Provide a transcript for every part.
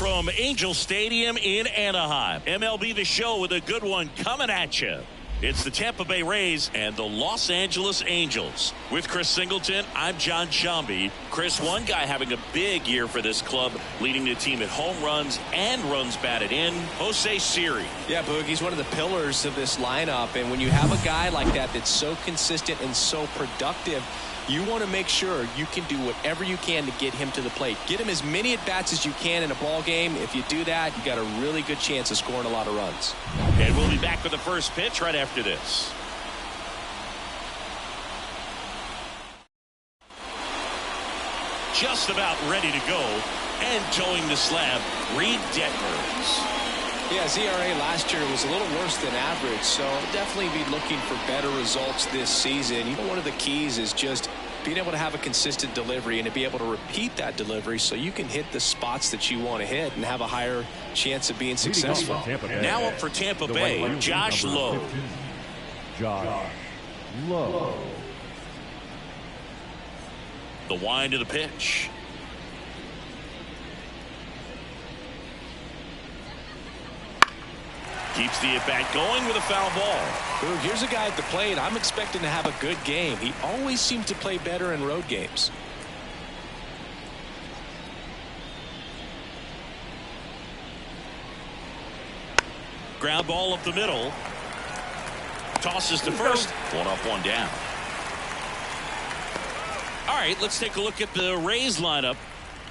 from Angel Stadium in Anaheim. MLB The Show with a good one coming at you. It's the Tampa Bay Rays and the Los Angeles Angels. With Chris Singleton, I'm John Shambi. Chris, one guy having a big year for this club, leading the team at home runs and runs batted in, Jose Siri. Yeah, Boog, he's one of the pillars of this lineup. And when you have a guy like that that's so consistent and so productive, you want to make sure you can do whatever you can to get him to the plate. Get him as many at-bats as you can in a ball game. If you do that, you got a really good chance of scoring a lot of runs. And we'll be back with the first pitch right after this. Just about ready to go, and towing the slab, Reed Detmers. Yeah, his ERA last year was a little worse than average, so definitely be looking for better results this season. You know, one of the keys is just being able to have a consistent delivery and to be able to repeat that delivery so you can hit the spots that you want to hit and have a higher chance of being successful. Now up for Tampa Bay, Josh Lowe. Josh Lowe. The wind of the pitch. Keeps the at-bat going with a foul ball. Ooh, here's a guy at the plate. I'm expecting to have a good game. He always seems to play better in road games. Ground ball up the middle. Tosses to first. One up, one down. All right, let's take a look at the Rays lineup.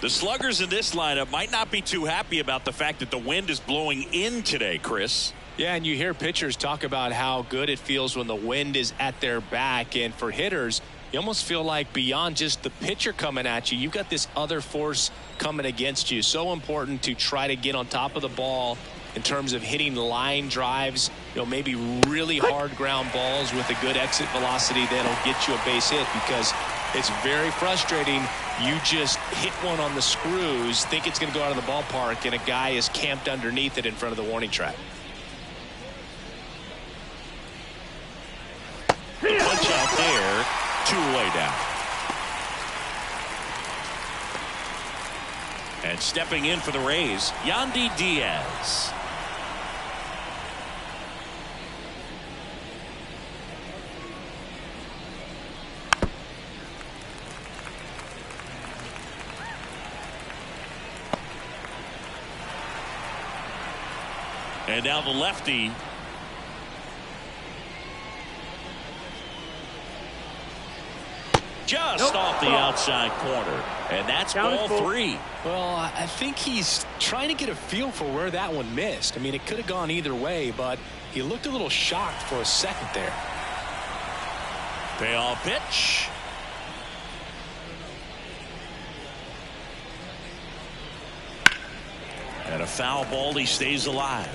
The sluggers in this lineup might not be too happy about the fact that the wind is blowing in today, Chris. Yeah, and you hear pitchers talk about how good it feels when the wind is at their back. And for hitters, you almost feel like beyond just the pitcher coming at you, you've got this other force coming against you. So important to try to get on top of the ball in terms of hitting line drives, you know, maybe really hard ground balls with a good exit velocity that'll get you a base hit, because it's very frustrating. You just hit one on the screws, think it's going to go out of the ballpark, and a guy is camped underneath it in front of the warning track. The punch out there, 2 away down. And stepping in for the Rays, Yandy Diaz. And now the lefty. Just off the outside corner. And that's ball 3. Well, I think he's trying to get a feel for where that one missed. I mean, it could have gone either way, but he looked a little shocked for a second there. Payoff pitch. And a foul ball. He stays alive.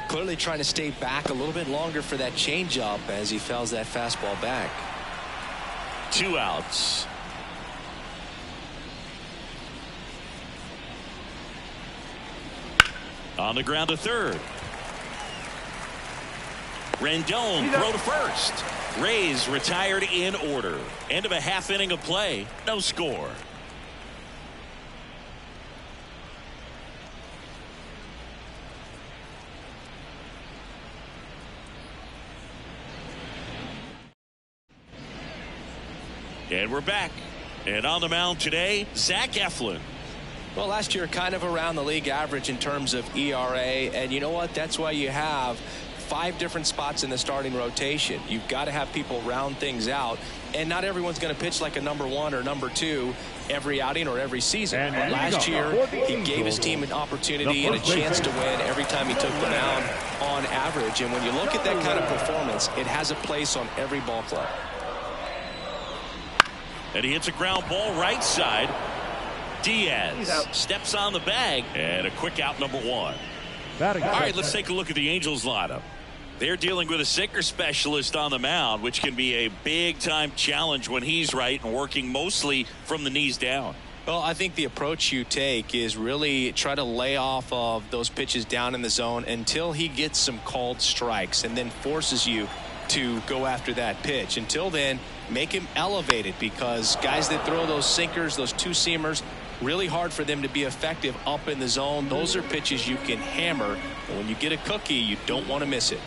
Clearly trying to stay back a little bit longer for that changeup as he fouls that fastball back. 2 outs. On the ground to third. Rendon throw to first. Rays retired in order. End of a half inning of play. No score. And we're back. And on the mound today, Zach Eflin. Well, last year kind of around the league average in terms of ERA. And you know what? That's why you have 5 different spots in the starting rotation. You've got to have people round things out. And not everyone's going to pitch like a number 1 or number 2 every outing or every season. But last year, he gave his team an opportunity and a chance to win every time he took the mound on average. And when you look at that kind of performance, it has a place on every ball club. And he hits a ground ball right side. Diaz steps on the bag, and a quick out, number 1. All right, let's take a look at the Angels lineup. They're dealing with a sinker specialist on the mound, which can be a big-time challenge when he's right and working mostly from the knees down. Well, I think the approach you take is really try to lay off of those pitches down in the zone until he gets some called strikes, and then forces you to go after that pitch. Until then, make him elevated, because guys that throw those sinkers, those two-seamers, really hard for them to be effective up in the zone. Those are pitches you can hammer. And when you get a cookie, you don't want to miss it.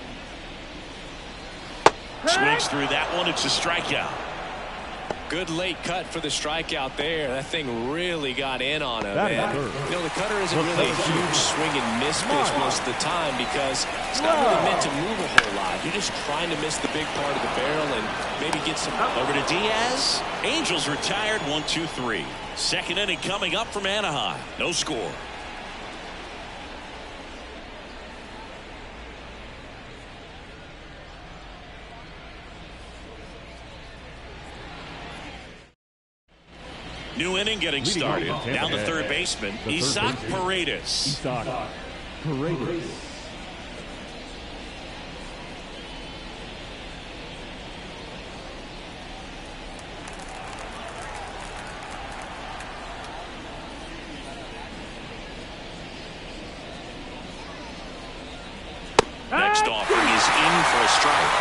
Swings through that one. It's a strikeout. Good late cut for the strikeout there. That thing really got in on him. And, you know, the cutter isn't really a huge swing and miss pitch most of the time, because it's not really meant to move a whole lot. You're just trying to miss the big part of the barrel and maybe get some. Over to Diaz. Angels retired 1-2-3. Second inning coming up from Anaheim. No score. New inning getting started. Down the third baseman, Isaac Paredes. Next offering is in for a strike.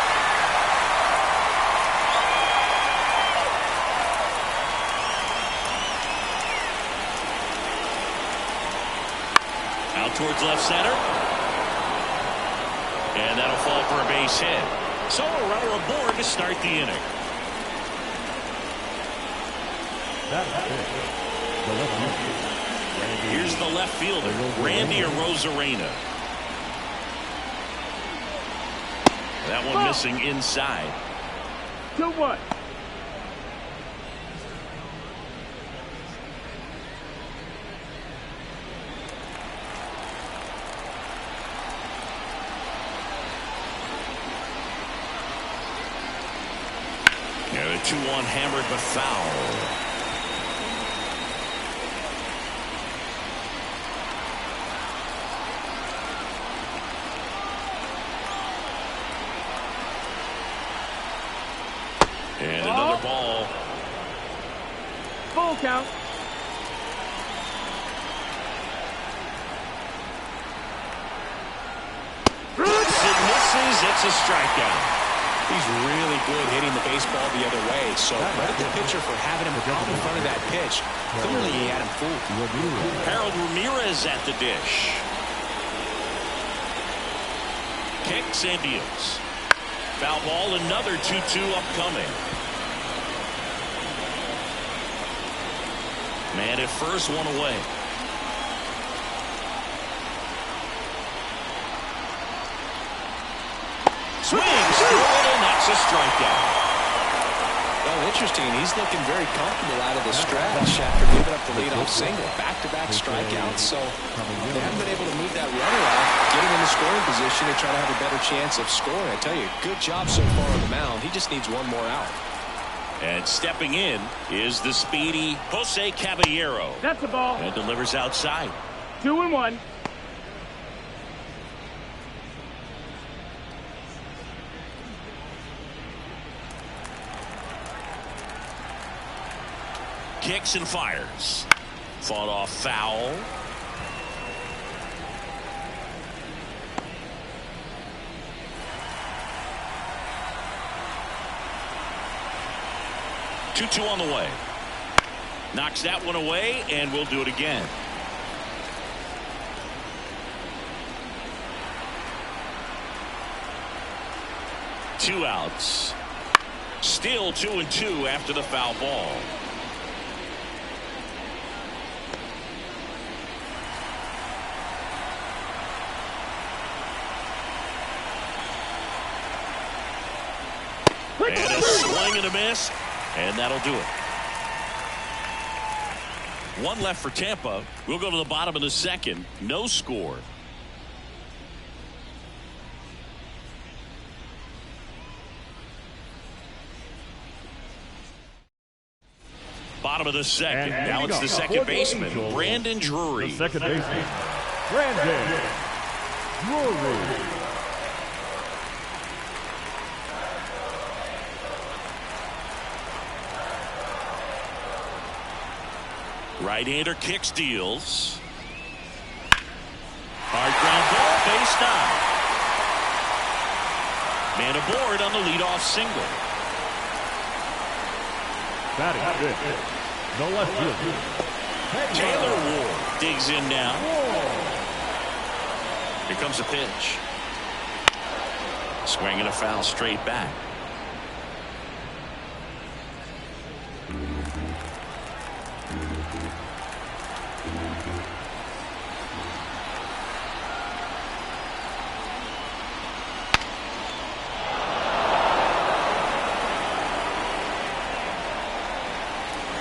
Out towards left center. And that'll fall for a base hit. So a runner aboard to start the inning. Here's the left fielder, Randy Arozarena. That one missing inside. 2-1. Yeah, the 2-1 hammered but foul. And another ball. Full count. It misses. It's a strikeout. He's really good hitting the baseball the other way. So credit the pitcher for having him out in front of that pitch. Clearly he had him fooled. Harold Ramirez at the dish. Kicks and deals. Foul ball, another 2-2 upcoming. Man at first, one away. Swings through it, and that's a strikeout. Well, interesting. He's looking very comfortable out of the stretch after giving up the leadoff single. Back-to-back strikeouts. So they haven't been able to move that runner off, get him in the scoring position and try to have a better chance of scoring. I tell you, good job so far on the mound. He just needs one more out. And stepping in is the speedy Jose Caballero. That's a ball. And delivers outside. 2-1. Kicks and fires. Fought off foul. Two on the way. Knocks that one away, and we'll do it again. Two outs. Still 2-2 after the foul ball. And a swing and a miss, and that'll do it. One left for Tampa. We'll go to the bottom of the second. No score. Bottom of the second. Now it's the second baseman, Brandon Drury. The second baseman, Brandon Drury. Right-hander kicks, deals. Hard ground ball, base Man aboard on the leadoff single. Batting fifth, the left fielder, Taylor Ward digs in now. Here comes a pitch. Swing and a foul straight back.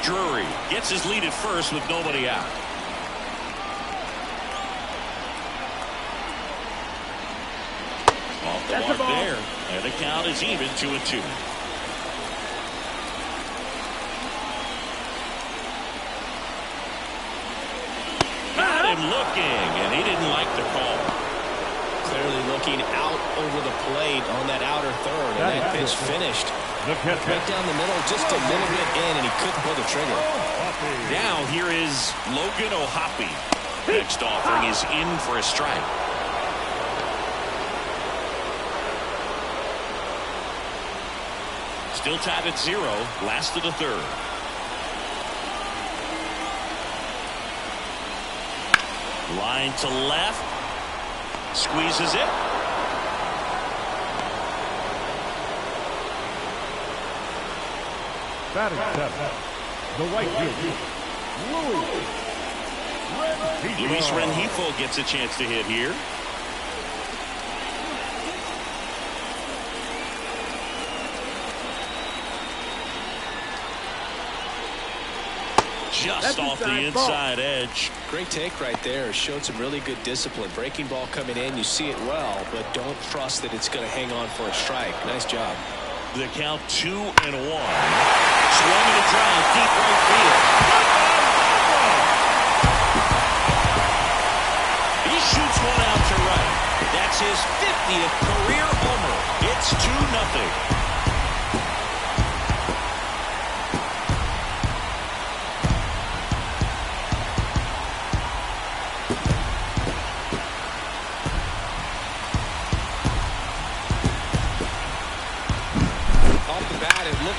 Drury gets his lead at first with nobody out. Off the mark there, and the count is even 2-2. Got him looking, and he didn't like the call. Clearly looking out over the plate on that outer third, and that pitch finished right down the middle, just a little bit in, and he couldn't pull the trigger. Now here is Logan O'Hoppe. Next offering is in for a strike. Still tied at 0, last of the third. Line to left. Squeezes it. batting seventh, the right fielder, Luis Rengifo gets a chance to hit here. Just off the inside edge. Great take right there. Showed some really good discipline. Breaking ball coming in, you see it well, but don't trust that it's going to hang on for a strike. Nice job. The count 2-1. Swung and a drive deep right field. He shoots one out to right. That's his 50th career homer. It's 2-0.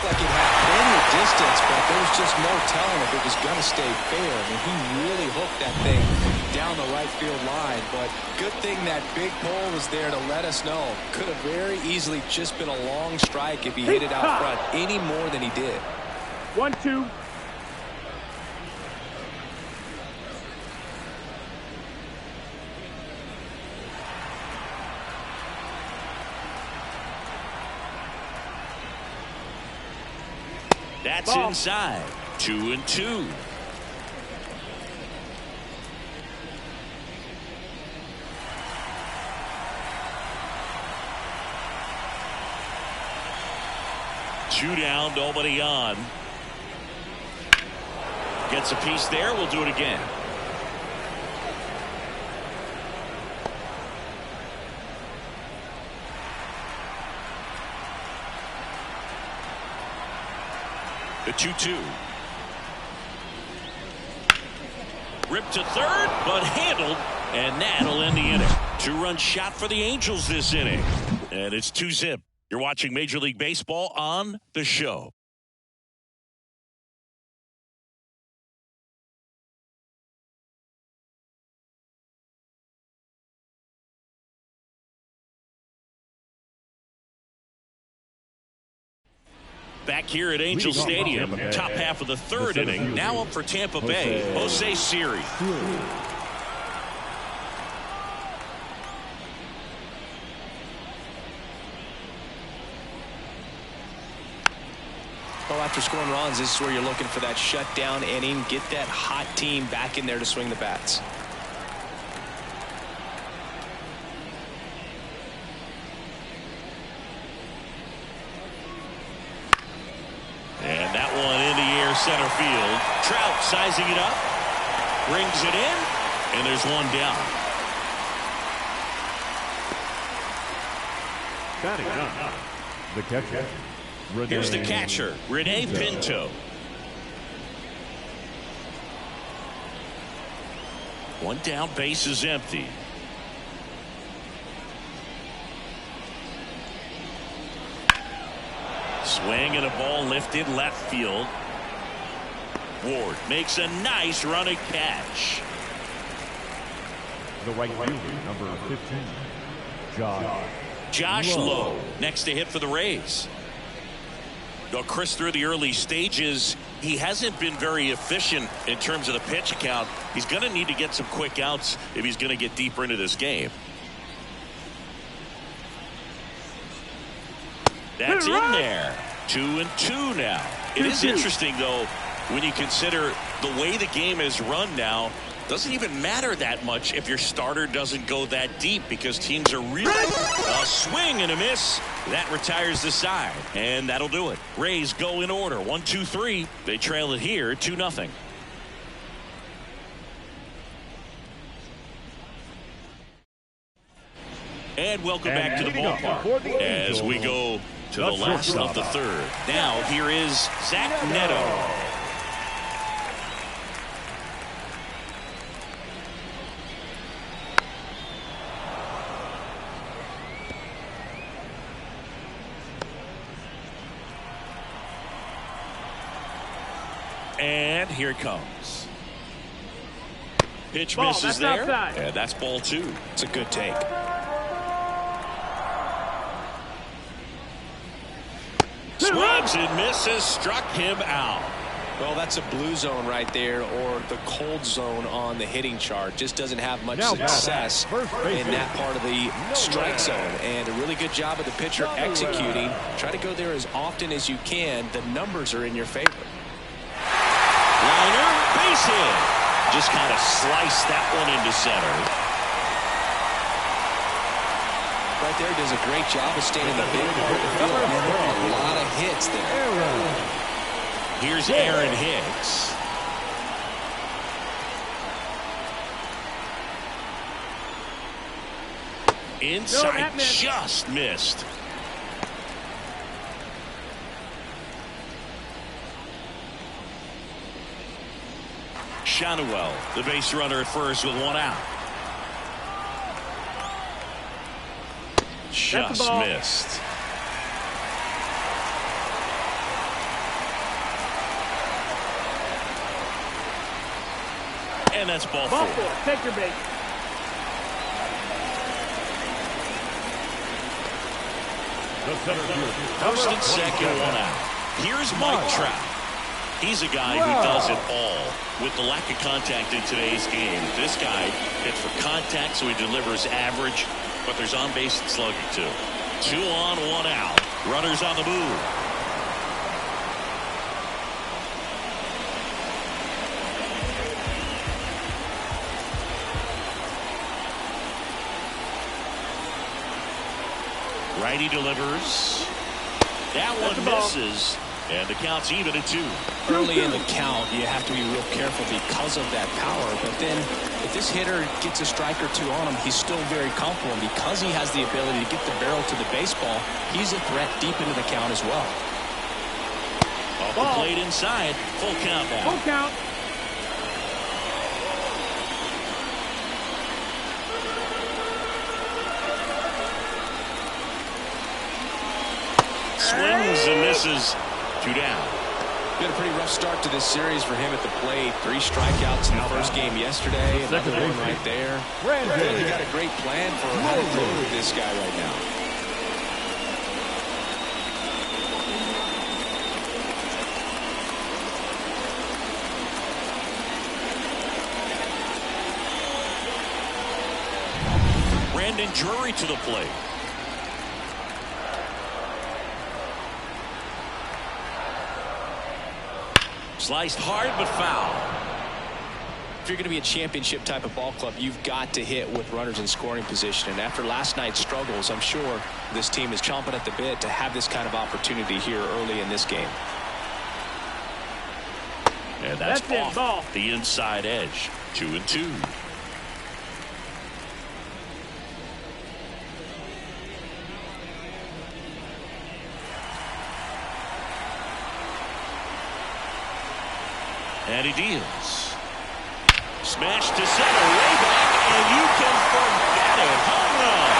Like it had plenty of distance, but there was just no telling if it was going to stay fair. I mean, he really hooked that thing down the right field line, but good thing that big pole was there to let us know. Could have very easily just been a long strike if he hit it out front any more than he did. 1-2. That's inside. 2-2. Two down, nobody on. Gets a piece there. We'll do it again. The 2-2. Ripped to third, but handled, and that'll end the inning. 2-run shot for the Angels this inning. And it's 2-zip. You're watching Major League Baseball on The Show. Back here at Angel Stadium, top half of the third inning. Now up for Tampa Bay, Jose Siri. Well, after scoring runs, this is where you're looking for that shutdown inning. Get that hot team back in there to swing the bats. And that one in the air center field. Trout sizing it up. Brings it in. And there's one down. batting ninth, the catcher. Here's the catcher, Rene Pinto. One down, base is empty. Swing and a ball lifted left field. Ward makes a nice running catch. The right fielder, number 15, Josh Lowe next to hit for the Rays. Though Chris, through the early stages, he hasn't been very efficient in terms of the pitch count. He's going to need to get some quick outs if he's going to get deeper into this game. That's in there. 2-2 now. It is interesting, though, when you consider the way the game is run now. Doesn't even matter that much if your starter doesn't go that deep, because teams are really a swing and a miss. That retires the side, and that'll do it. Rays go in order. 1-2-3. They trail it here 2-0. And welcome back to the ballpark as we go to the last of the third. Now here is Zach Neto. And here it comes. Pitch misses there. Outside. And that's ball 2. It's a good take. Swings and misses. Struck him out. Well, that's a blue zone right there, or the cold zone on the hitting chart. Just doesn't have much success in that part of the strike zone. And a really good job of the pitcher executing. Try to go there as often as you can. The numbers are in your favor. Liner, base hit. Just kind of sliced that one into center. Right there, does a great job of staying in the big part of the field. Man, there are a lot of hits there. Here's Aaron Hicks. Inside, just missed. Shanuel, the base runner at first with one out. Just missed. And that's ball 4. Take your bait. First and second, one out. Here's Mike Trout. He's a guy who does it all. With the lack of contact in today's game, this guy hits for contact, so he delivers average, but there's on base and slugging too. 2 on, 1 out. Runners on the move. Righty delivers. That one misses. And the count's even at 2. Early in the count, you have to be real careful because of that power. But then if this hitter gets a strike or 2 on him, he's still very comfortable. And because he has the ability to get the barrel to the baseball, he's a threat deep into the count as well. Off the plate inside. Full count now. Full count. Swings and misses. 2 down. Been a pretty rough start to this series for him at the plate. 3 strikeouts in the first game yesterday. Another one right there. He got a great plan for how to deal with this guy right now. Brandon Drury to the plate. Sliced hard but foul. If you're going to be a championship type of ball club, you've got to hit with runners in scoring position. And after last night's struggles, I'm sure this team is chomping at the bit to have this kind of opportunity here early in this game. And that's off the inside edge. 2-2. And he deals. Smash to center, way back, and you can forget it. Home run.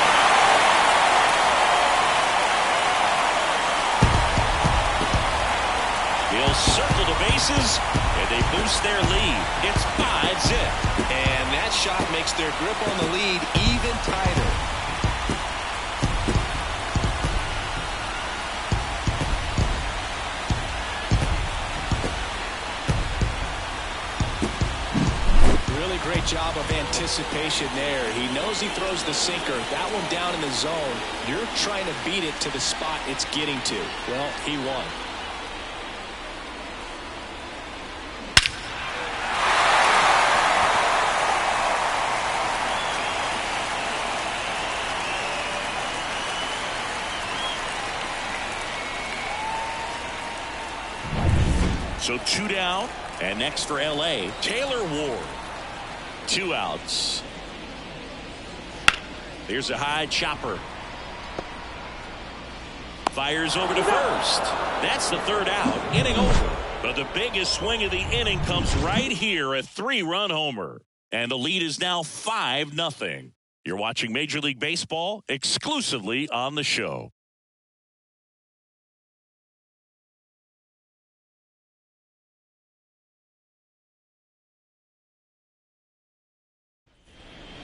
will circle the bases, and they boost their lead. It's 5-zip. And that shot makes their grip on the lead even tighter. Really great job of anticipation there. He knows he throws the sinker. That one down in the zone. You're trying to beat it to the spot it's getting to. Well, he won. So 2 down, and next for L.A., Taylor Ward. 2 outs. Here's a high chopper. Fires over to first. That's the 3rd out. Inning over. But the biggest swing of the inning comes right here, a 3-run homer. And the lead is now 5-0. You're watching Major League Baseball exclusively on the show.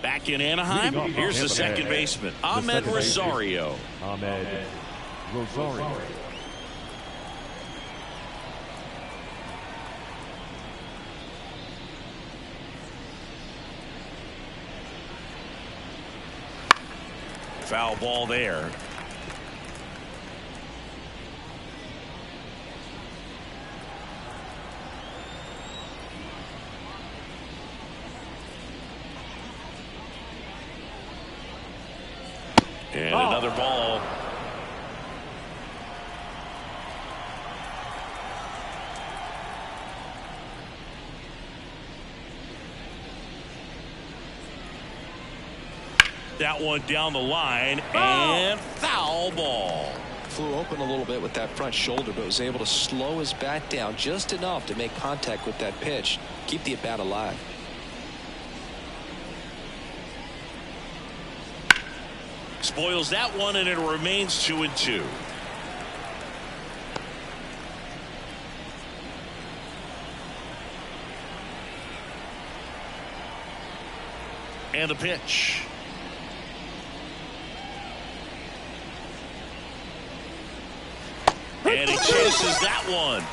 Back in Anaheim, here's the second baseman, Ahmed Rosario. Ahmed Rosario. Foul ball there. And another ball. That one down the line, and foul ball. Flew open a little bit with that front shoulder, but was able to slow his bat down just enough to make contact with that pitch, keep the at-bat alive. Spoils that one, and it remains 2-2. And the pitch. And he chases that one.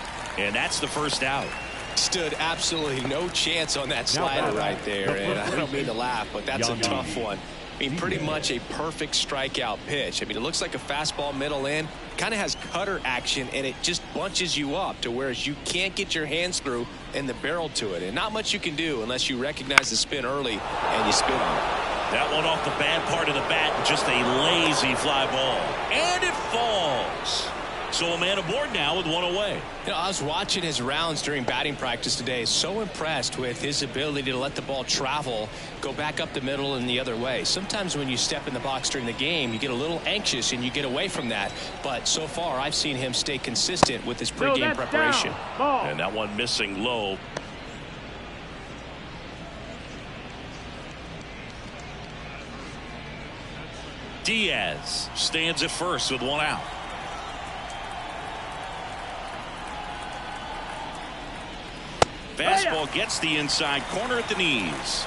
And that's the first out. Stood absolutely no chance on that slider right there. And I don't mean to laugh, but that's a tough one. I mean, pretty much a perfect strikeout pitch. I mean, it looks like a fastball middle in. Kind of has cutter action, and it just bunches you up to whereas you can't get your hands through and the barrel to it. And not much you can do unless you recognize the spin early and you spin on it. That one off the bad part of the bat, just a lazy fly ball. And it falls. So a man aboard now with one away. You know, I was watching his rounds during batting practice today. So impressed with his ability to let the ball travel, go back up the middle and the other way. Sometimes when you step in the box during the game, you get a little anxious and you get away from that. But so far, I've seen him stay consistent with his pregame preparation. And that one missing low. Diaz stands at first with one out. Fastball gets the inside corner at the knees.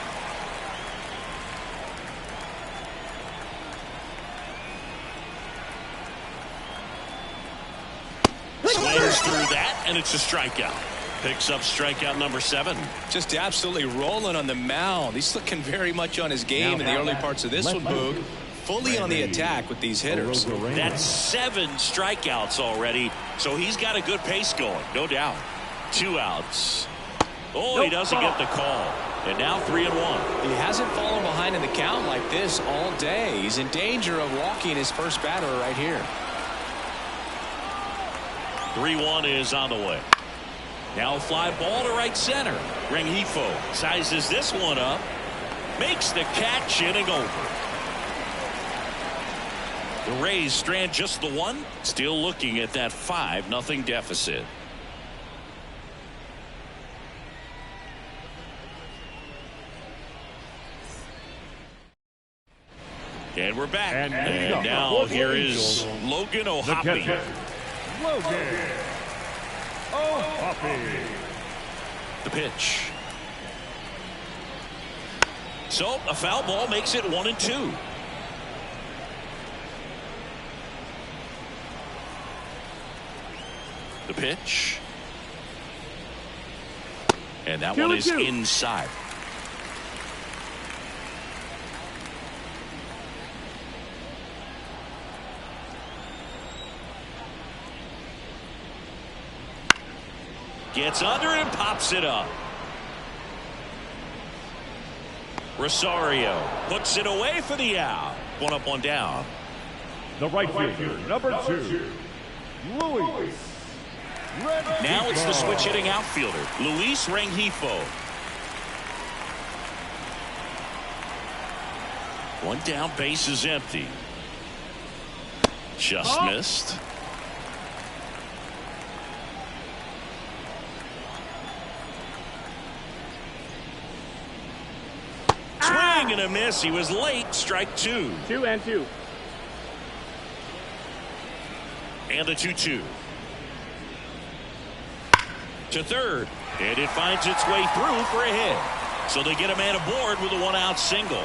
Swings through that, and it's a strikeout. Picks up strikeout number 7. Just absolutely rolling on the mound. He's looking very much on his game in the early parts of this one, Boog. Fully on the attack with these hitters. That's 7 strikeouts already, so he's got a good pace going, no doubt. 2 outs. Oh, he doesn't get the call. And now 3-1. He hasn't fallen behind in the count like this all day. He's in danger of walking his first batter right here. 3-1 is on the way. Now a fly ball to right center. Rengifo sizes this one up. Makes the catch, inning over. The Rays strand just the one. Still looking at that 5-0 deficit. And we're back. And now here is Logan O'Hoppe. Logan The pitch. So a foul ball makes it 1-2. The pitch. And that one is inside. Gets under and pops it up. Rosario puts it away for the out. 1 up, 1 down. The right fielder, number 2, Luis. Now it's the switch hitting outfielder, Luis Rengifo. 1 down, base is empty. Just missed. Swing and a miss. He was late. Strike 2. 2-2. And a 2-2. To third. And it finds its way through for a hit. So they get a man aboard with a 1-out single.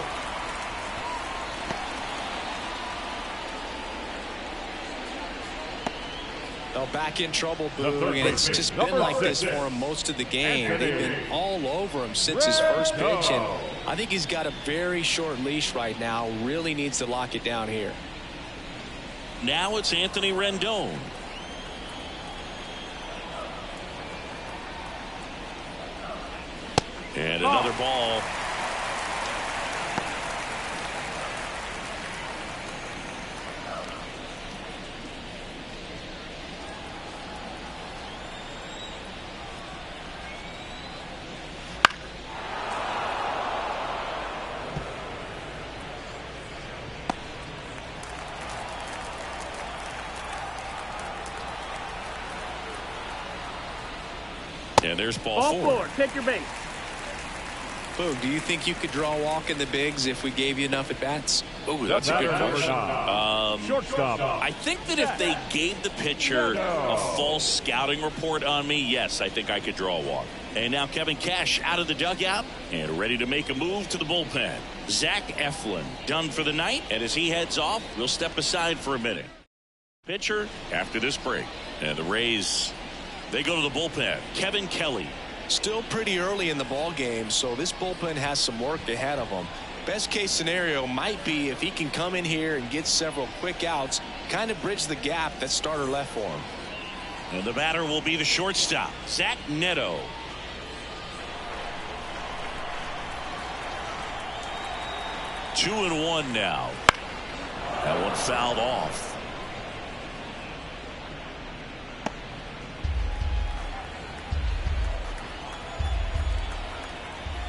Well, back in trouble, Boog, and it's just been like this for him most of the game. They've been all over him since his first pitch, and I think he's got a very short leash right now. Really needs to lock it down here. Now it's Anthony Rendon. And another ball. And there's ball 4. Take your base. Boog, do you think you could draw a walk in the bigs if we gave you enough at bats? Oh, that's a good question. Shortstop. I think that if they gave the pitcher a false scouting report on me, yes, I think I could draw a walk. And now Kevin Cash out of the dugout and ready to make a move to the bullpen. Zach Eflin done for the night, and as he heads off, we'll step aside for a minute. Pitcher after this break. And the Rays, they go to the bullpen. Kevin Kelly. Still pretty early in the ball game, so this bullpen has some work ahead of him. Best case scenario might be if he can come in here and get several quick outs, kind of bridge the gap that starter left for him. And the batter will be the shortstop, Zach Neto. Two and one now. That one fouled off.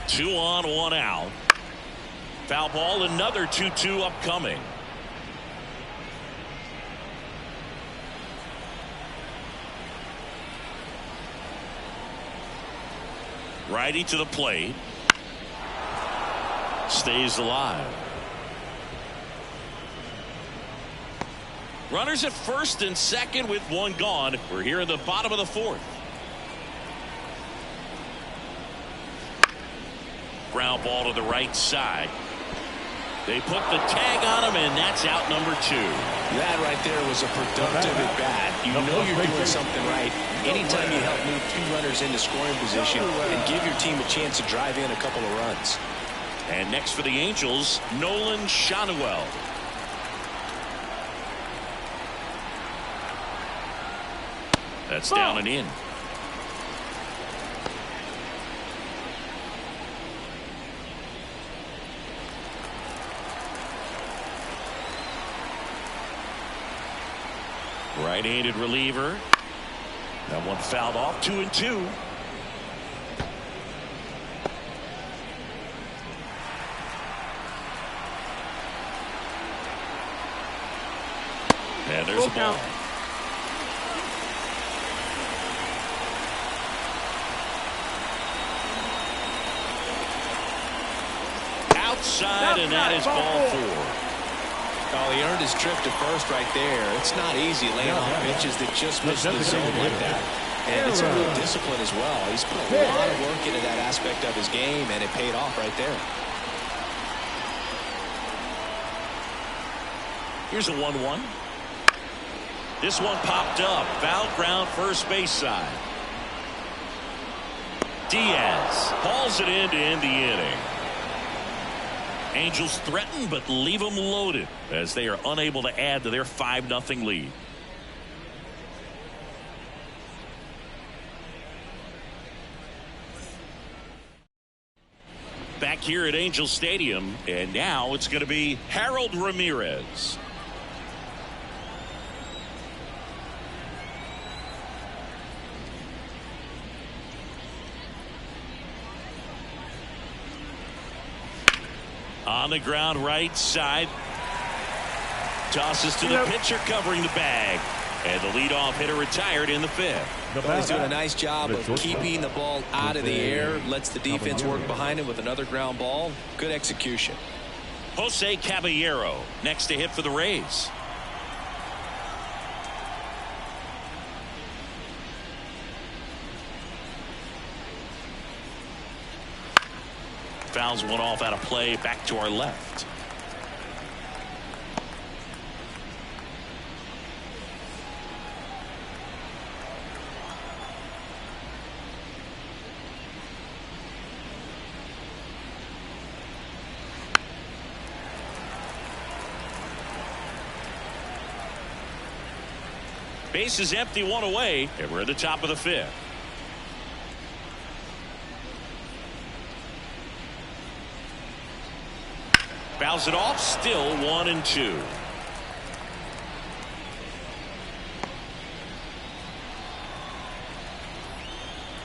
Two on, one out. Foul ball, another 2-2 upcoming. Righty to the plate. Stays alive. Runners at first and second with one gone. We're here in the bottom of the fourth. Ground ball to the right side. They put the tag on him, and that's out number 2. That right there was a productive at bat. You know you're doing something right anytime you help move 2 runners into scoring position and give your team a chance to drive in a couple of runs. And next for the Angels, Nolan Schanuel. That's down and in. Right-handed reliever. That one fouled off. 2-2. And there's a ball. Outside, and that is ball 4. Oh, he earned his trip to first right there. It's not easy laying off pitches that just miss the zone like that. And it's a real discipline as well. He's put a lot of work into that aspect of his game, and it paid off right there. Here's a 1-1. This one popped up. Foul ground first base side. Diaz hauls it in to end the inning. Angels threaten but leave them loaded as they are unable to add to their 5-0 lead. Back here at Angel Stadium, and now it's going to be Harold Ramirez. On the ground right side. Tosses to the pitcher covering the bag. And the leadoff hitter retired in the 5th. He's doing a nice job of keeping the ball out of the air. Lets the defense work behind him with another ground ball. Good execution. Jose Caballero next to hit for the Rays. Fouls one off out of play back to our left. Base is empty, one away, and we're at the top of the 5th. Fouls it off, still 1-2.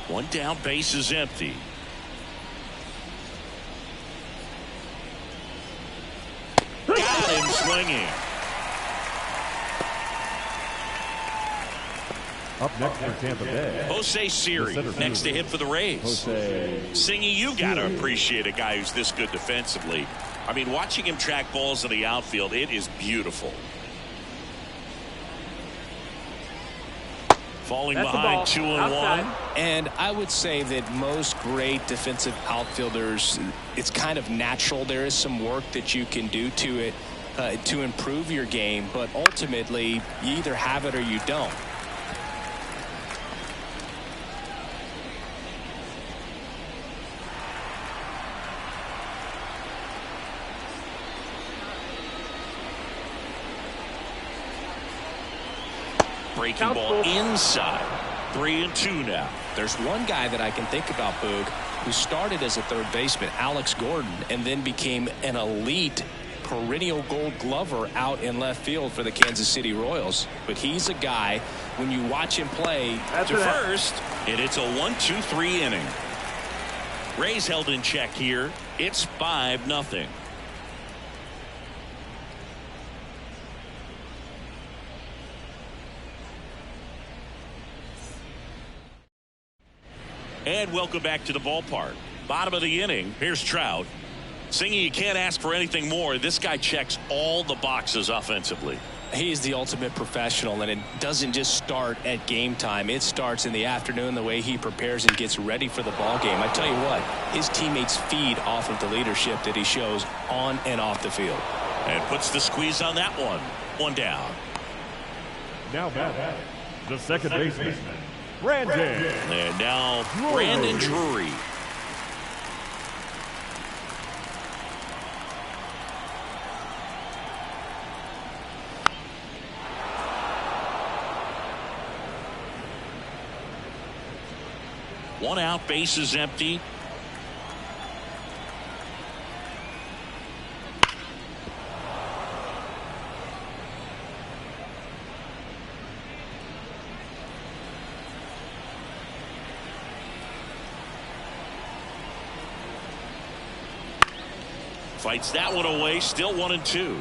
One down, base is empty. Got him swinging. Up next for Tampa Bay, Jose Siri next to hit for the Rays. Singy, you got to appreciate a guy who's this good defensively. I mean, watching him track balls in the outfield, it is beautiful. Falling behind 2-1. And I would say that most great defensive outfielders, it's kind of natural. There is some work that you can do to it to improve your game, but ultimately you either have it or you don't. Breaking ball inside. 3-2 now. There's one guy that I can think about, Boog, who started as a third baseman, Alex Gordon, and then became an elite perennial gold glover out in left field for the Kansas City Royals. But he's a guy, when you watch him play to first, and it's a 1-2-3 inning. Rays held in check here. It's 5-0. And welcome back to the ballpark. Bottom of the inning. Here's Trout. Singy, you can't ask for anything more. This guy checks all the boxes offensively. He is the ultimate professional, and it doesn't just start at game time. It starts in the afternoon, the way he prepares and gets ready for the ball game. I tell you what, his teammates feed off of the leadership that he shows on and off the field. And puts the squeeze on that one. One down. Now back, the second baseman, Brandon. And now Brandon Drury. One out, base is empty. Fights that one away, still 1-2.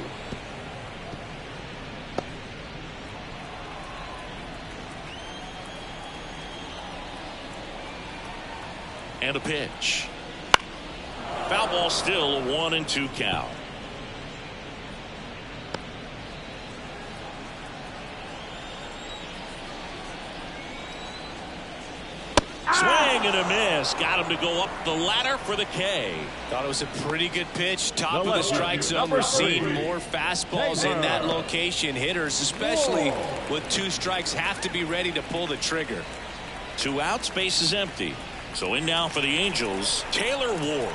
And a pitch. Foul ball, still a 1-2 count. and a miss. Got him to go up the ladder for the K. Thought it was a pretty good pitch. Top of the strike zone. We're seeing more fastballs in that location. Hitters, especially with 2 strikes, have to be ready to pull the trigger. 2 outs, base is empty. So in now for the Angels, Taylor Ward.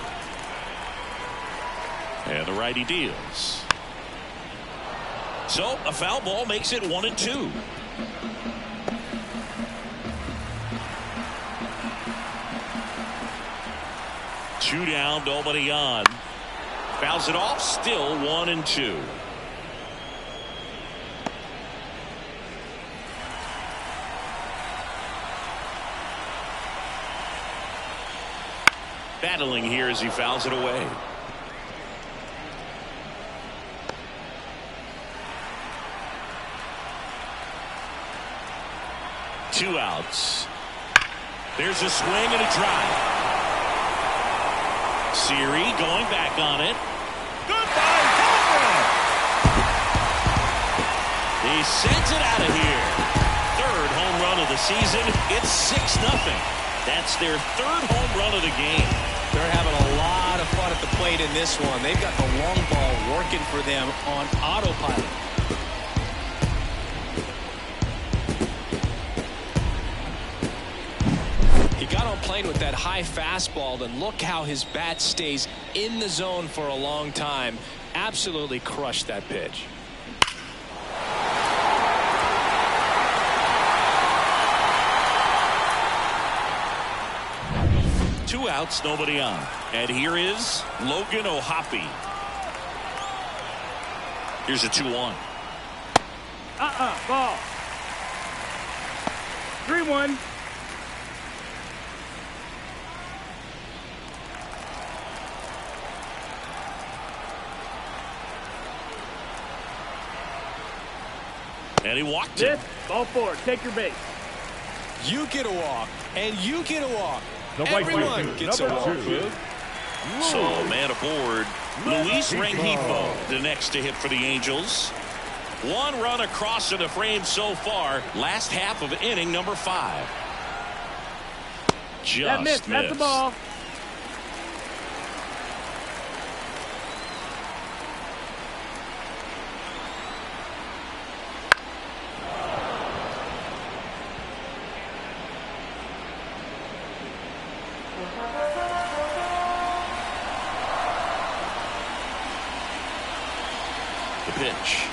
And the righty deals. So a foul ball makes it 1-2. Two down, nobody on. Fouls it off, still 1-2. Battling here as he fouls it away. Two outs. There's a swing and a drive. Siri going back on it. Goodbye, home. He sends it out of here. 3rd home run of the season. It's 6-0. That's their 3rd home run of the game. They're having a lot of fun at the plate in this one. They've got the long ball working for them on autopilot. He got on plane with that high fastball, and look how his bat stays in the zone for a long time. Absolutely crushed that pitch. Two outs, nobody on. And here is Logan O'Hoppe. Here's a 2-1. Ball. 3-1. And he walked it. Ball 4. Take your base. You get a walk, and you get a walk. Everyone gets a walk. So man aboard, Luis Rengifo, the next to hit for the Angels. 1 run across to the frame so far. Last half of inning number 5. Just missed. That's the ball. The pitch.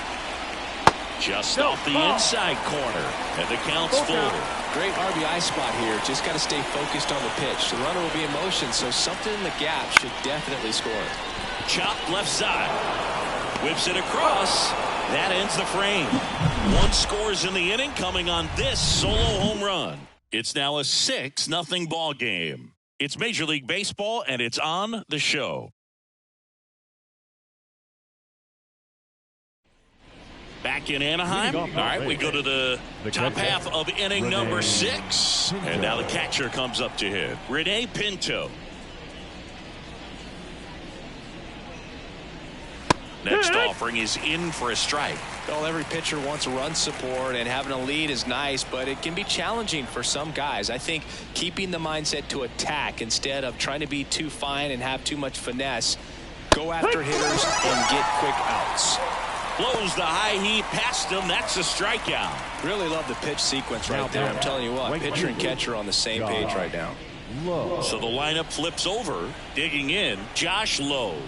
Just off the inside corner. And the count's full. Great RBI spot here. Just got to stay focused on the pitch. The runner will be in motion, so something in the gap should definitely score. Chopped left side. Whips it across. That ends the frame. 1 scores in the inning coming on this solo home run. It's now a 6-0 ball game. It's Major League Baseball, and it's on the show. Back in Anaheim. All right, we go to the top half of inning number 6. And now the catcher comes up to hit. Rene Pinto. Next offering is in for a strike. Well, every pitcher wants run support, and having a lead is nice, but it can be challenging for some guys. I think keeping the mindset to attack instead of trying to be too fine and have too much finesse. Go after hitters and get quick outs. Blows the high heat past him. That's a strikeout. Really love the pitch sequence right there. I'm telling you what, pitcher and catcher on the same page right now. So the lineup flips over. Digging in, Josh Lowe.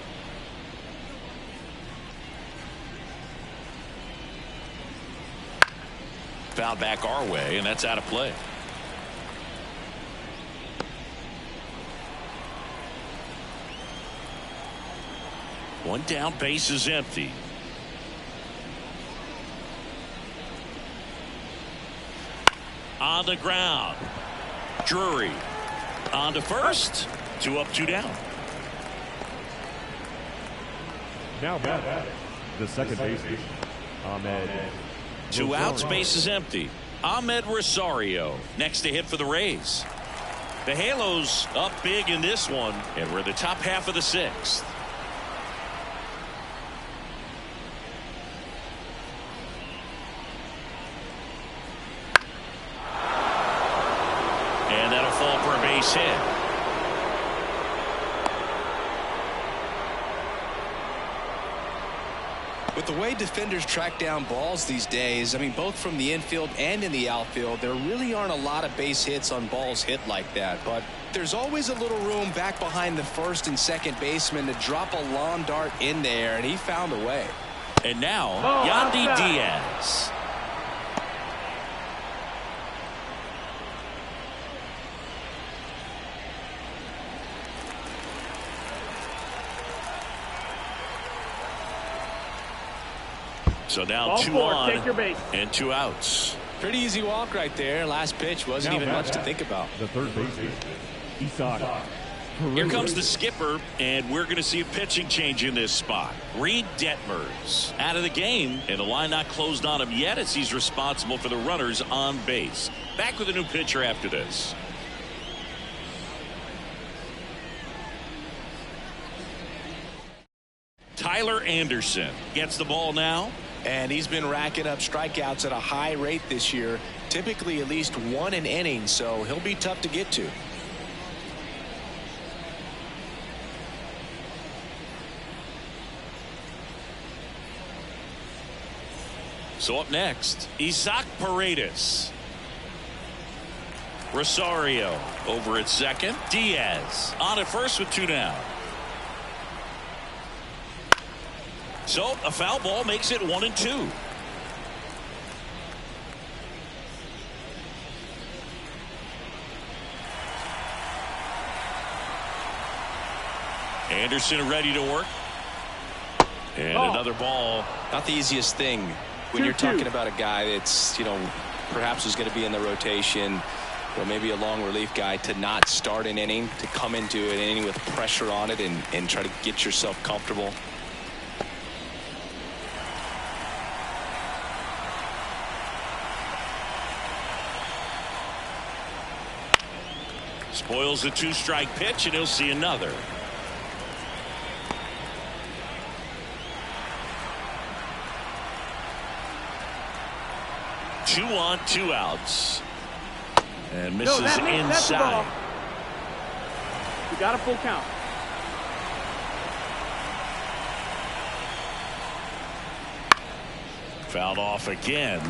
Foul back our way, and that's out of play. One down, base is empty. On the ground. Drury on to first. 2 up, 2 down. Now batting, the second baseman, Ahmed. 2 outs, base is empty. Ahmed Rosario next to hit for the Rays. The Halos up big in this one, and we're the top half of the 6th. hit. With the way defenders track down balls these days, I mean, both from the infield and in the outfield, there really aren't a lot of base hits on balls hit like that. But there's always a little room back behind the first and second baseman to drop a lawn dart in there, and he found a way. And now, Yandy Diaz. So now Ball 2 4, on take your base. and 2 outs. Pretty easy walk right there. Last pitch wasn't even much to think about. The third baseman, Isaac. Here comes the skipper, and we're going to see a pitching change in this spot. Reed Detmers out of the game, and the line not closed on him yet as he's responsible for the runners on base. Back with a new pitcher after this. Tyler Anderson gets the ball now. And he's been racking up strikeouts at a high rate this year, typically at least 1 an inning, so he'll be tough to get to. So up next, Isaac Paredes. Rosario over at second. Diaz on at first with 2 down. So a foul ball makes it 1-2. Anderson ready to work. And another ball. Not the easiest thing when you're talking about a guy that's, perhaps is going to be in the rotation, or maybe a long relief guy, to not start an inning, to come into an inning with pressure on it and try to get yourself comfortable. Spoils the 2-strike pitch, and he'll see another. Two on, 2 outs. And misses inside. You got a full count. Fouled off again,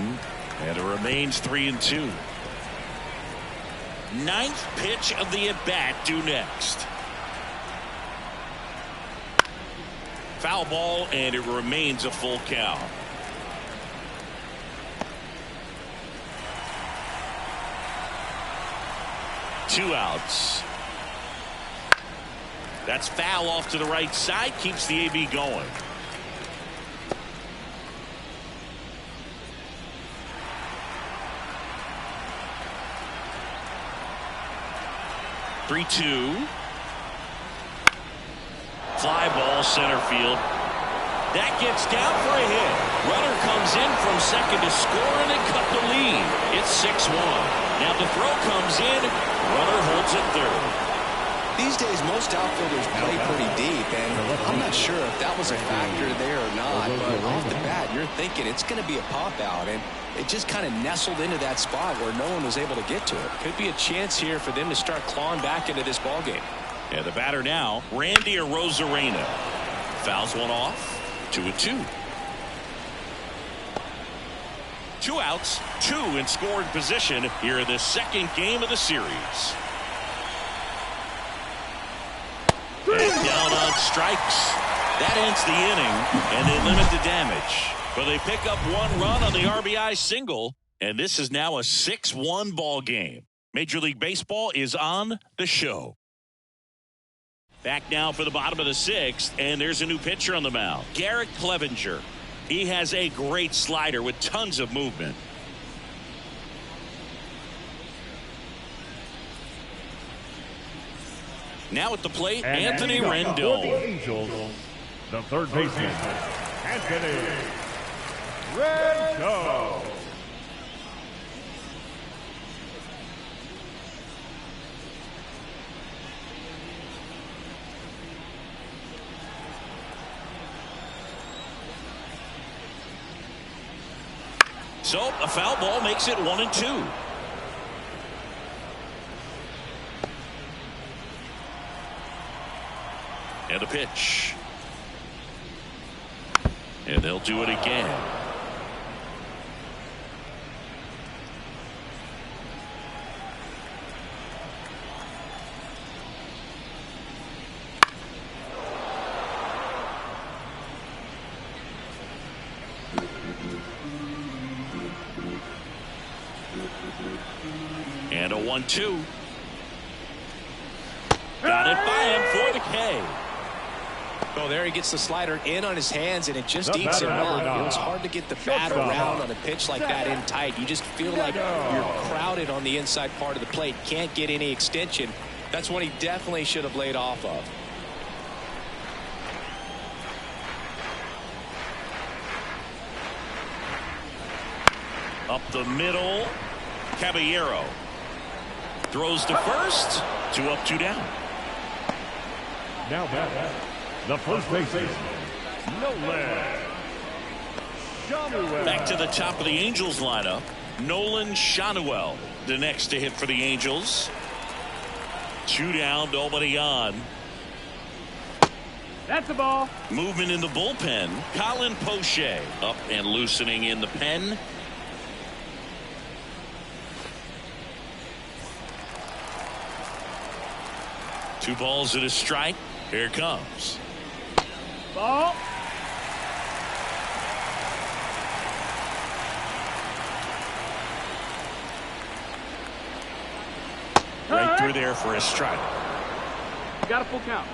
and it remains 3-2. 9th pitch of the at-bat due next. Foul ball, and it remains a full count. Two outs. That's foul off to the right side, keeps the AB going. Three-two. Fly ball center field. That gets down for a hit. Runner comes in from second to score, and they cut the lead. It's 6-1. Now the throw comes in. Runner holds it third. These days, most outfielders play pretty deep, and I'm not sure if that was a factor there or not, but off the bat, you're thinking it's going to be a pop-out, and it just kind of nestled into that spot where no one was able to get to it. Could be a chance here for them to start clawing back into this ballgame. And the batter now, Randy Arozarena. Fouls one off. 2-2. 2 outs, 2 in scoring position here in the second game of the series. And down on strikes. That ends the inning, and they limit the damage. But they pick up 1 run on the RBI single, and this is now a 6-1 ball game. Major League Baseball is on the show. Back now for the bottom of the 6th, and there's a new pitcher on the mound, Garrett Clevenger. He has a great slider with tons of movement. Now at the plate, And Anthony for the Rendon. Angels, the third baseman, Anthony Rendon. So a foul ball makes it 1-2. And a pitch. And they'll do it again. And a 1-2. Got it by him for the K. Oh, there he gets the slider in on his hands, and it just eats him up. It's hard to get the bat around on a pitch like that in tight. You just feel like you're crowded on the inside part of the plate. Can't get any extension. That's one he definitely should have laid off of. Up the middle. Caballero throws to first. 2 up, 2 down. Now back. The first baseman, Nolan Shanuel. Back to the top of the Angels lineup. Nolan Shanuel, the next to hit for the Angels. 2 down, nobody on. That's the ball. Movement in the bullpen. Colin Poche up and loosening in the pen. Two balls and a strike. Here it comes. Ball. Right through there for a strike. You got a full count.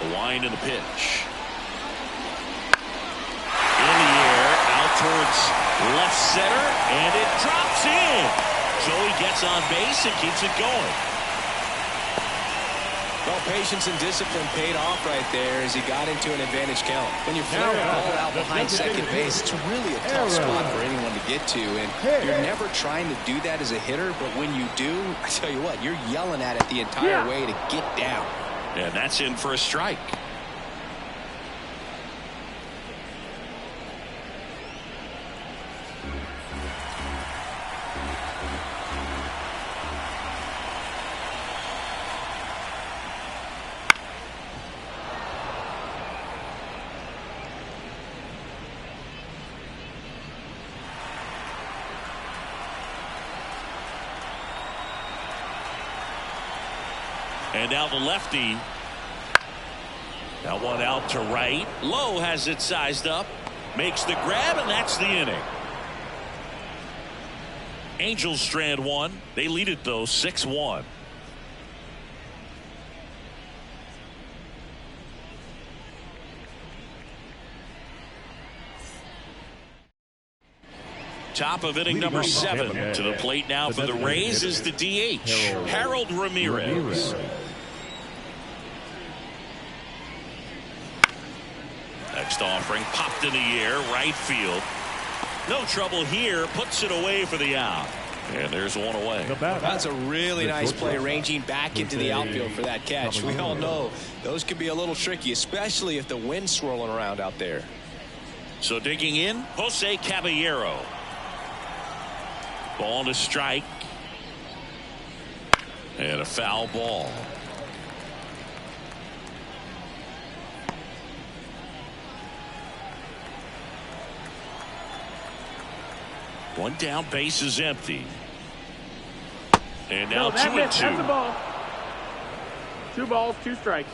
The wind and the pitch. In the air, out towards left center, and it drops in. So he gets on base and keeps it going. Well, patience and discipline paid off right there as he got into an advantage count. When you flare a ball out behind second base, it's really a tough spot for anyone to get to, and you're never trying to do that as a hitter, but when you do, I tell you what, you're yelling at it the entire way to get down. And that's in for a strike. And now the lefty. That one out to right. Lowe has it sized up. Makes the grab, and that's the inning. Angels strand one. They lead it, though, 6-1. Top of inning number 7. To the plate now for the Rays is the DH, Harold Ramirez. Next offering popped in the air, right field. No trouble here, puts it away for the out. And there's one away. That's a really nice play, ranging back into the outfield for that catch. We all know those can be a little tricky, especially if the wind's swirling around out there. So digging in, Jose Caballero. Ball to strike. And a foul ball. One down, base is empty. And now 2-2. That's a ball. 2 balls, 2 strikes.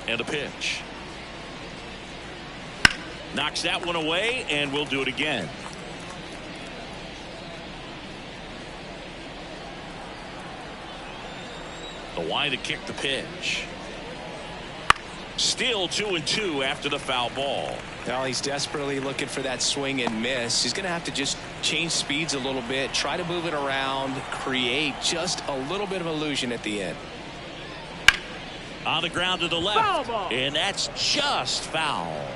And a pitch. Knocks that one away, and we'll do it again. The wind to kick the pitch. Still 2-2 after the foul ball. Now he's desperately looking for that swing and miss. He's going to have to just change speeds a little bit, try to move it around, create just a little bit of illusion at the end. On the ground to the left, and that's just foul.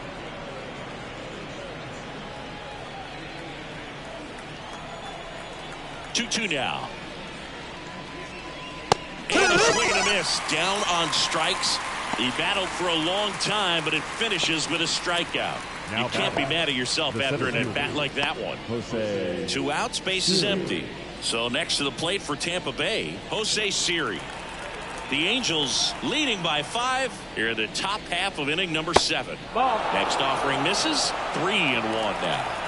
2-2 now. And a swing and a miss. Down on strikes. He battled for a long time, but it finishes with a strikeout. You can't be mad at yourself after an at-bat like that one. 2 outs, base is empty. So next to the plate for Tampa Bay, Jose Siri. The Angels leading by 5 here in the top half of inning number 7. Next offering misses. 3-1 now.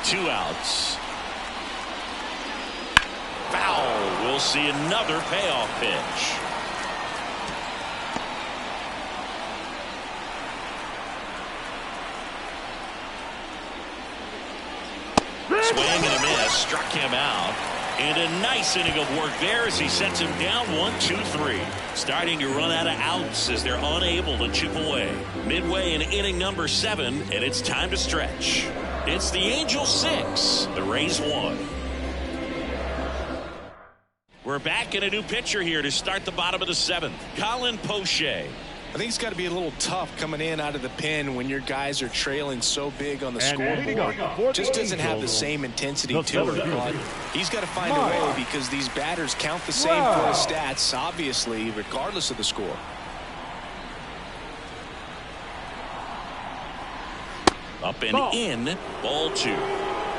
Two outs. Foul. We'll see another payoff pitch. Swing and a miss. Struck him out. And a nice inning of work there as he sets him down 1-2-3. Starting to run out of outs as they're unable to chip away. Midway in inning number 7, and it's time to stretch. It's the Angels 6, the Rays 1. We're back in a new pitcher here to start the bottom of the 7th. Colin Poche. I think it's got to be a little tough coming in out of the pen when your guys are trailing so big on the scoreboard. Just doesn't have the same intensity to it. But he's got to find a way because these batters count the same for his stats, obviously, regardless of the score. Up and in, ball 2.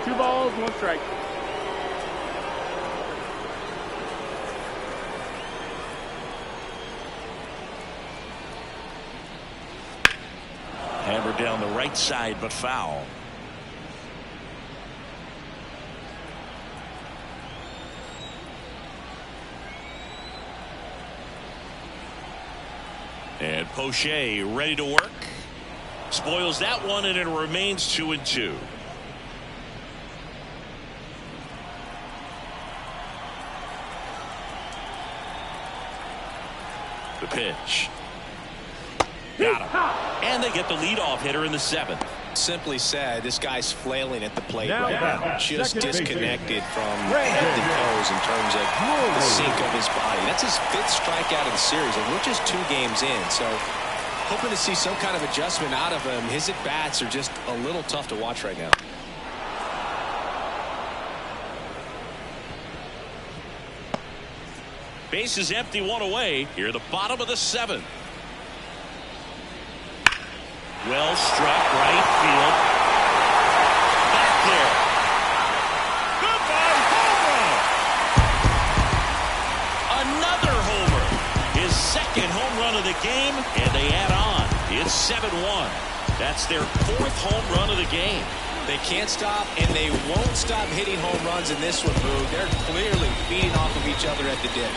2 balls, 1 strike. Hammered down the right side, but foul. And Poche ready to work. Spoils that one, and it remains 2-2. The pitch. Got him. And they get the leadoff hitter in the 7th. Simply said, this guy's flailing at the plate right now. Just disconnected from head to toes in terms of the sink of his body. That's his 5th strikeout of the series, and we're just 2 games in. So hoping to see some kind of adjustment out of him. His at-bats are just a little tough to watch right now. Base is empty, 1 away. Here at the bottom of the 7th. Well struck, right field. Back there. Goodbye, home run. Another homer. His 2nd home run of the game, and they add on. It's 7-1. That's their 4th home run of the game. They can't stop, and they won't stop hitting home runs in this one, Boog. They're clearly feeding off of each other at the dip.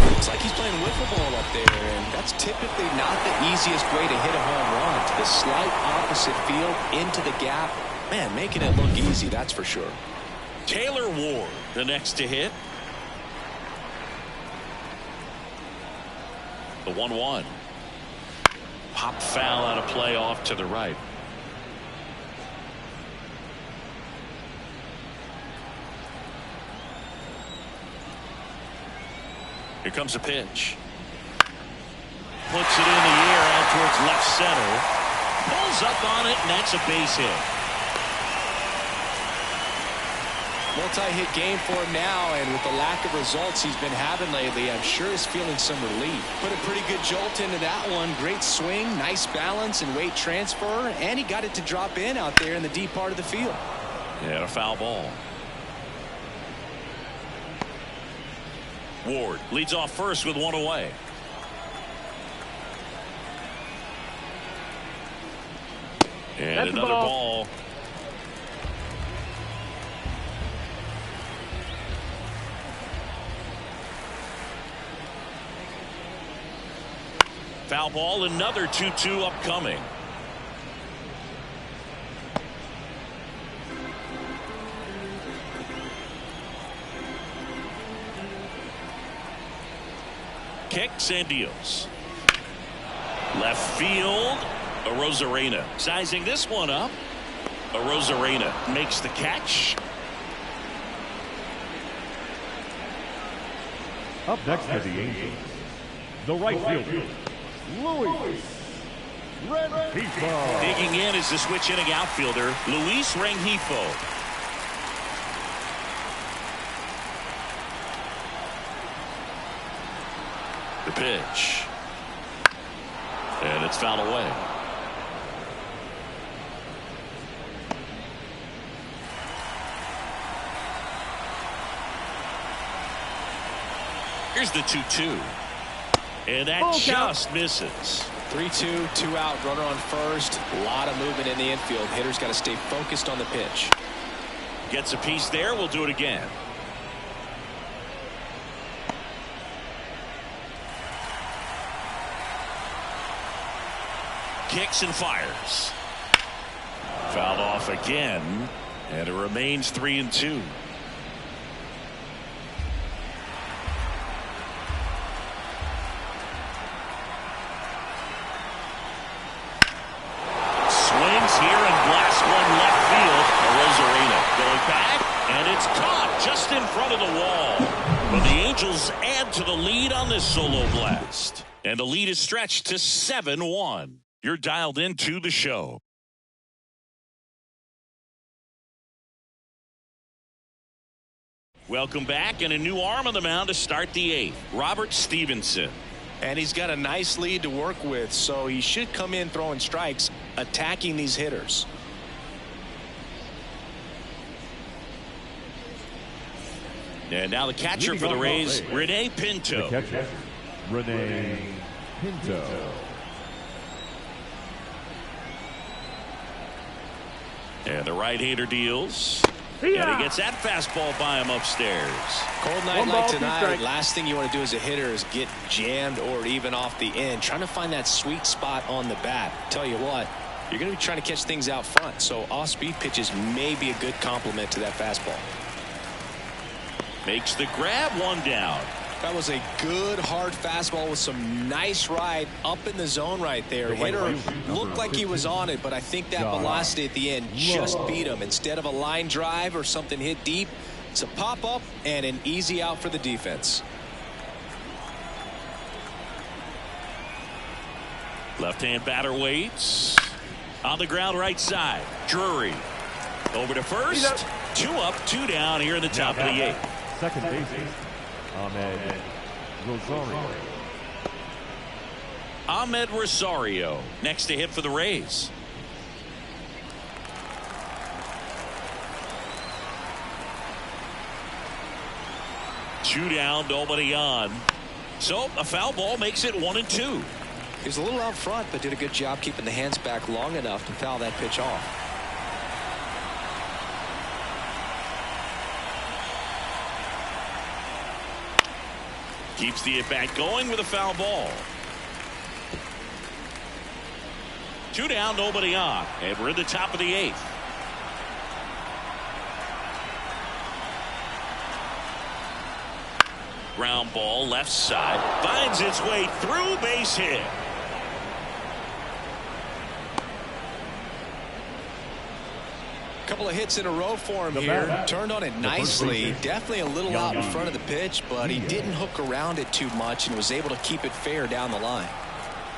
Looks like he's playing wiffle ball up there, and that's typically not the easiest way to hit a home run. To the slight opposite field, into the gap. Man, making it look easy, that's for sure. Taylor Ward, the next to hit. The 1-1. Pop foul out of play off to the right. Here comes a pitch. Puts it in the air out towards left center. Pulls up on it, and that's a base hit. Multi-hit game for him now, and with the lack of results he's been having lately, I'm sure he's feeling some relief. Put a pretty good jolt into that one. Great swing, nice balance and weight transfer, and he got it to drop in out there in the deep part of the field. Yeah, a foul ball. Ward leads off first with 1 away. And that's another ball. Foul ball, another 2-2 upcoming. Kicks and deals. Left field. Arozarena sizing this one up. Arozarena makes the catch. Up next for the Angels, the right fielder, Luis Rengifo. Digging in is the switch hitting outfielder, Luis Rengifo. The pitch. And it's fouled away. Here's the 2-2. And that just misses. 3-2, 2 out, runner on first. A lot of movement in the infield. Hitter's got to stay focused on the pitch. Gets a piece there. We'll do it again. Kicks and fires. Fouled off again. And it remains 3-2. Just in front of the wall. But the Angels add to the lead on this solo blast. And the lead is stretched to 7-1. You're dialed into the show. Welcome back, and a new arm on the mound to start the 8th. Robert Stevenson. And he's got a nice lead to work with, so he should come in throwing strikes, attacking these hitters. And now the catcher for the Rays, Rene Pinto. The catcher, Rene Pinto. And the right-hander deals. And he gets that fastball by him upstairs. Cold night like tonight, last thing you want to do as a hitter is get jammed or even off the end. Trying to find that sweet spot on the bat. Tell you what, you're going to be trying to catch things out front, so off-speed pitches may be a good complement to that fastball. Makes the grab, one down. That was a good hard fastball with some nice ride up in the zone right there. Hitter looked like he was on it, but I think that velocity at the end just beat him. Instead of a line drive or something hit deep, it's a pop up and an easy out for the defense. Left-hand batter waits. On the ground right side. Drury. Over to first. 2 up, 2 down here in the top of the 8th. Second baseman, Ahmed Rosario. Ahmed Rosario next to hit for the Rays. Two down, nobody on. So a foul ball makes it 1-2. He was a little out front, but did a good job keeping the hands back long enough to foul that pitch off. Keeps the at-bat going with a foul ball. 2 down, nobody on. And we're in the top of the 8th. Ground ball left side. Finds its way through, base hit. Couple of hits in a row for him here. Turned on it nicely. Definitely a little out in front of the pitch, but he didn't hook around it too much and was able to keep it fair down the line.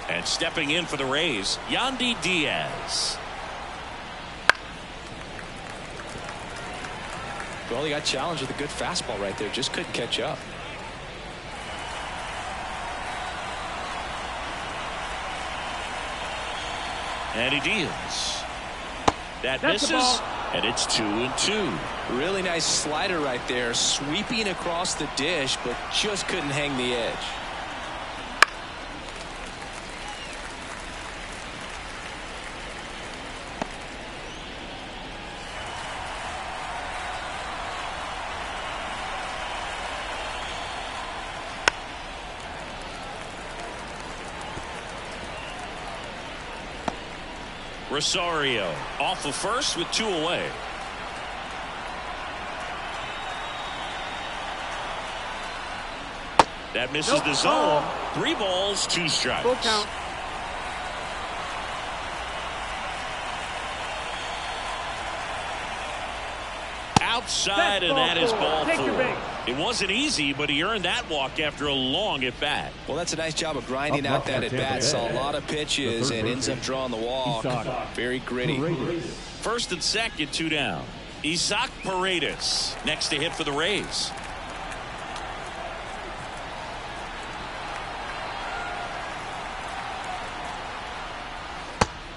And stepping in for the Rays, Yandy Diaz. Well, he got challenged with a good fastball right there. Just couldn't catch up. And he deals. That misses. And it's 2-2. Really nice slider right there, sweeping across the dish, but just couldn't hang the edge. Rosario off of first with 2 away. That misses the zone. 3 balls, 2 strikes. Full count. Outside, and that is ball 4. It wasn't easy, but he earned that walk after a long at bat. Well, that's a nice job of grinding out that at bat. Saw a lot of pitches and ends up drawing the walk. Very gritty. First and second, 2 down. Isaac Paredes next to hit for the Rays.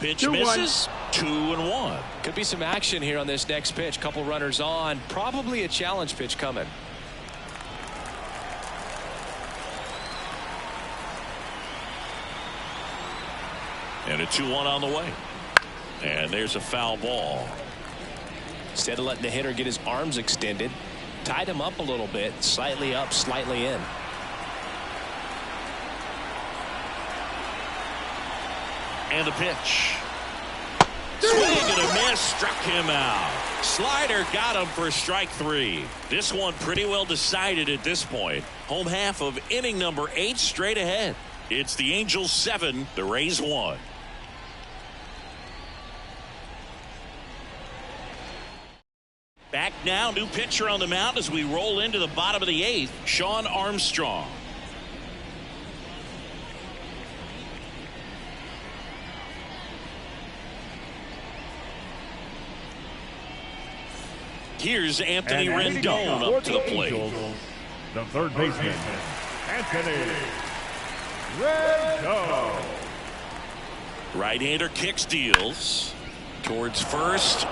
Pitch misses. 2-1. Could be some action here on this next pitch. Couple runners on. Probably a challenge pitch coming. And a 2-1 on the way. And there's a foul ball. Instead of letting the hitter get his arms extended, tied him up a little bit. Slightly up, slightly in. And the pitch. Swing and a miss, struck him out. Slider got him for strike 3. This one pretty well decided at this point. Home half of inning number 8 straight ahead. It's the Angels 7, the Rays 1. Back now, new pitcher on the mound as we roll into the bottom of the 8th, Sean Armstrong. Here's Anthony Rendon up to the plate. The third baseman, Anthony Rendon. Right-hander kicks, deals towards first.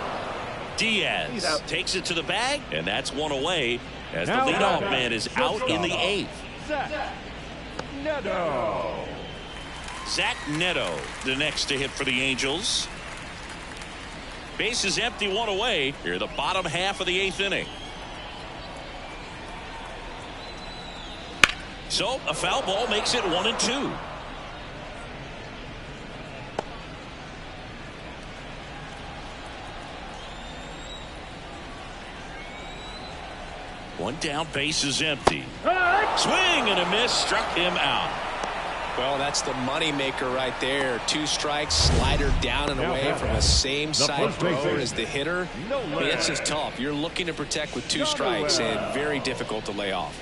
Diaz takes it to the bag, and that's one away as the leadoff man is out in the 8th. Zach Neto, the next to hit for the Angels. Base is empty, one away. Here, the bottom half of the 8th inning. So a foul ball makes it 1-2. One down, base is empty. Swing and a miss, struck him out. Well, that's the money maker right there. 2 strikes, slider down and away from the same side thrower as the hitter. It's just tough. You're looking to protect with 2 strikes and very difficult to lay off.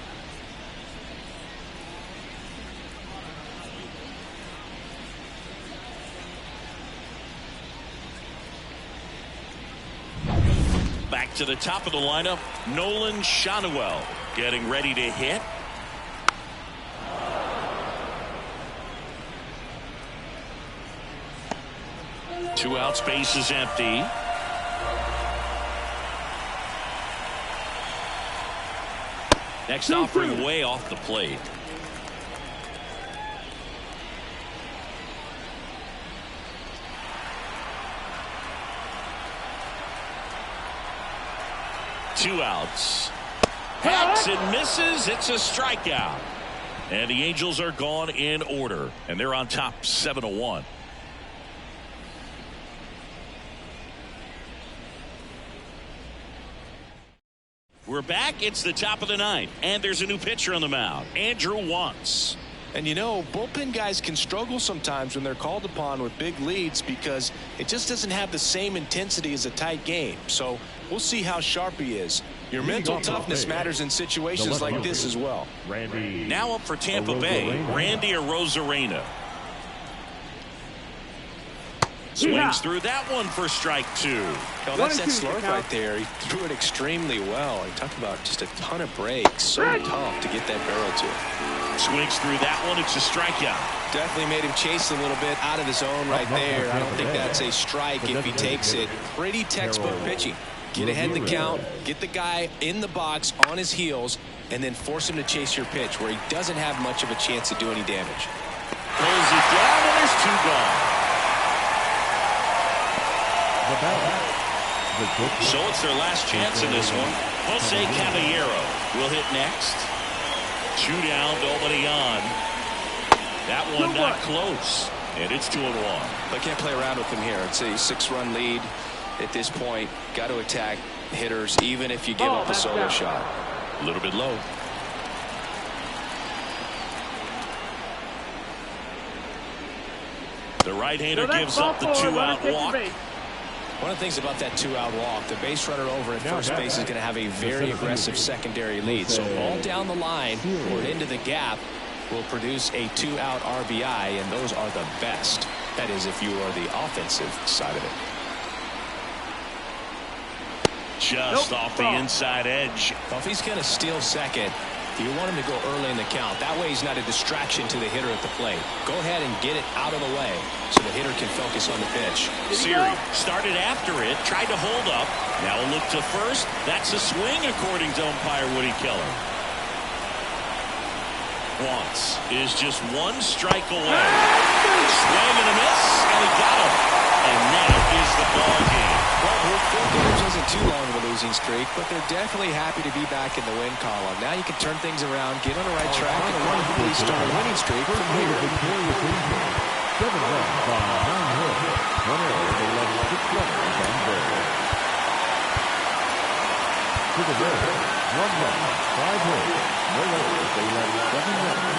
Back to the top of the lineup, Nolan Shanuel getting ready to hit. Two outs, base is empty. Next offering way off the plate. Two outs. Hacks and misses. It's a strikeout. And the Angels are gone in order. And they're on top 7-1. We're back. It's the top of the 9th. And there's a new pitcher on the mound. Andrew Wantz. And you know, bullpen guys can struggle sometimes when they're called upon with big leads because it just doesn't have the same intensity as a tight game. So we'll see how sharp he is. Your mental toughness matters in situations like this as well. Now up for Tampa Bay, Randy Arozarena. Swings through that one for strike 2. Oh, that's that slurve right there. He threw it extremely well. He talked about just a ton of breaks. So tough to get that barrel to it. Swings through that one. It's a strikeout. Definitely made him chase a little bit out of the zone right there. I don't think that's a strike if he takes it. Pretty textbook pitching. Get ahead in the count, get the guy in the box on his heels, and then force him to chase your pitch where he doesn't have much of a chance to do any damage. Pulls it down, and there's 2 gone. So it's their last chance in this one. Jose Caballero will hit next. 2 down, nobody on. That one not close. And it's 2-1. I can't play around with him here. It's a 6-run lead at this point. Got to attack hitters even if you give up a solo shot. A little bit low. The right-hander gives up the 2-out walk. One of the things about that two-out walk, the base runner over at first base is going to have a very aggressive secondary lead. So ball down the line or into the gap will produce a two-out RBI, and those are the best. That is, if you are the offensive side of it. Just off the inside edge. Well, if he's going to steal second, you want him to go early in the count. That way he's not a distraction to the hitter at the plate. Go ahead and get it out of the way so the hitter can focus on the pitch. Siri started after it, tried to hold up. Now a look to first. That's a swing, according to umpire Woody Keller. Wants is just one strike away. Swing and a miss, and he got him. And that is the ball game. Well, 4 games wasn't too long of a losing streak, but they're definitely happy to be back in the win column. Now you can turn things around, get on the right track, and hopefully start a winning streak from here. 7 runs by John Hill. 1 error. They led 6 runs on Bird. To the Reds, 1 run, 5 hits. No errors. They led 7 runs